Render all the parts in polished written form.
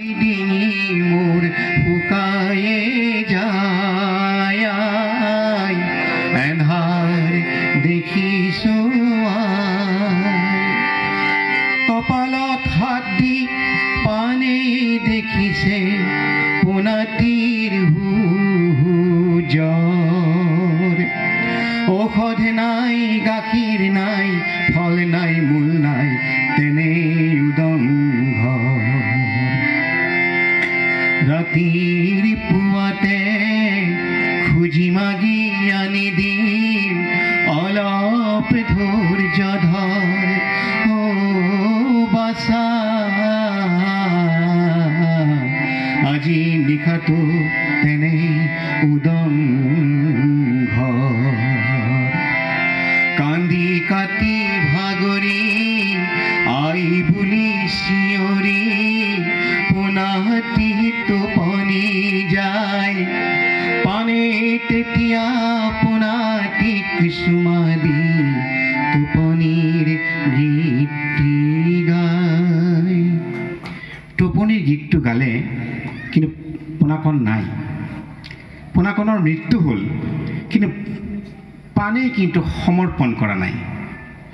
ডিঙি মোৰ শুকায়ে যায় এন্ধাৰ দেখিছো কপালত হাত দি পানে দেখিছে পোনাটিৰ জ্বৰ ঔষধ নাই গাখীৰ নাই ফল নাই মূল নাই তেনে উদং ৰাতিৰ পুৱাতে খুজি মাগি আনি দিম অলপ ধৈৰ্য ধৰ ও বাছা আজি নিশাটো তেনে উদং কান্দি কাটি ভাগৰি আই বুলি চিঞৰি পোনাটি টোপনি যায় পানে তেতিয়া পোনাটিক চুমা দি টোপনিৰ গীতটি গায় টোপনিৰ গীতটো গালে কিন্তু পোনাকণ নাই পোনাকণৰ মৃত্যু হ'ল কিন্তু পানে কিন্তু সমৰ্পণ কৰা নাই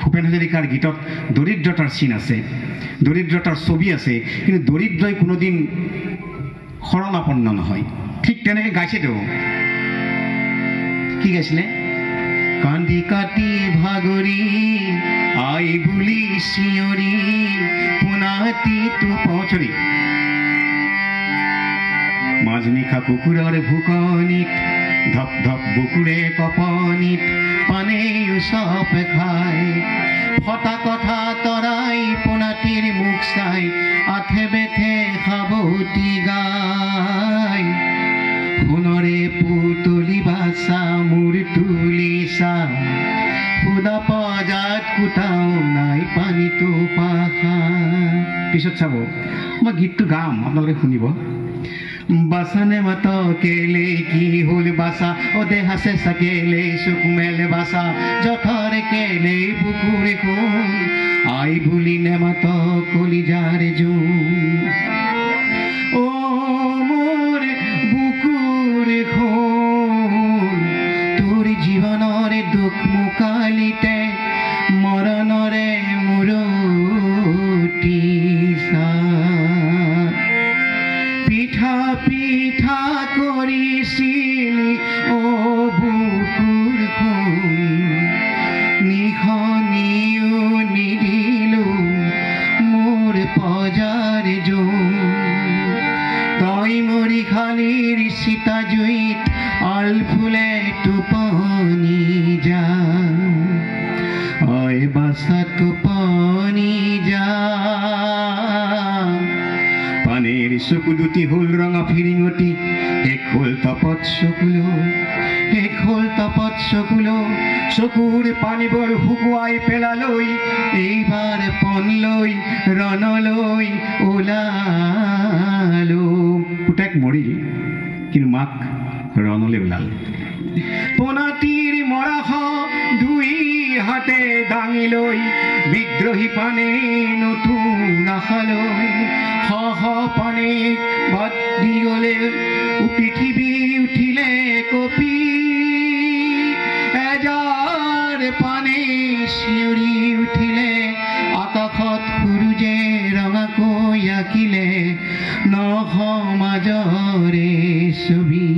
ভূপেন হাজৰিকাৰ গীতত দৰিদ্ৰতাৰ চিন আছে দৰিদ্ৰতাৰ ছবি আছে কিন্তু দৰিদ্ৰই কোনোদিন শৰণাপন্ন নহয় ঠিক তেনেকৈ গাইছে তেওঁ কি গাইছিলে কান্দি কাটি ভাগৰি আই বুলি চিঞৰি পোনাটি টোপনি মাজনিশা কুকুৰৰ ভোকনিত ধপ ধপ বুকুৰে কপনিত পানে উচপ খায় ফটা কথা তৰাই পোনাটিৰ মুখ চাই আঠে বেঠে সাৱটি গায় সোণৰে পুতলি বাছা মূৰ তুলিছা সুদা পজাত কুটাও নাই পানীটো পাখা পিছত চাব মই গীতটো গাম আপোনালোকে শুনিব বাসানে মত কেলে কি হল বাসা ও দেহাসে সকেলে সুখ মেল বাসা জঠর কেলে বুকুরে খুন আই ভুলি নে মত কলিজার জুন ও মোর বুকুরে খুন তোর জীবনের দুঃখ মুকালিতে মরণরে মুরটি পিঠা পিঠা কৰিছিলি ও বুকুৰ খুন নিখনিও নিদিলো মোৰ পজাৰ জোন তই মৰি খালিৰ সীতা জুইত আল ফুলে টোপনি যা ঐ বাছা টোপনি যা পানের চকু দুটি হল রঙা ফিরিঙটি এক হল তপত চকুলো চকুর পানীবোৰ শুকুৱাই পেলালৈ এইবাৰ পনলৈ ৰণলৈ ওলালো পুতেক মৰিল কিন্তু মাক ৰণলৈ ওলাল পোনাটিৰ মৰাশ দুই হাতে দাঙি লৈ বিদ্ৰোহী পানে নতুন আশালৈ হ পানে বাদ দি গলে পৃথিৱী উঠিলে কপি এজাৰ পানে চিঞৰি উঠিলে আকাশত সূৰুজে ৰঙাকৈ আঁকিলে নখ মাজৰে ছবি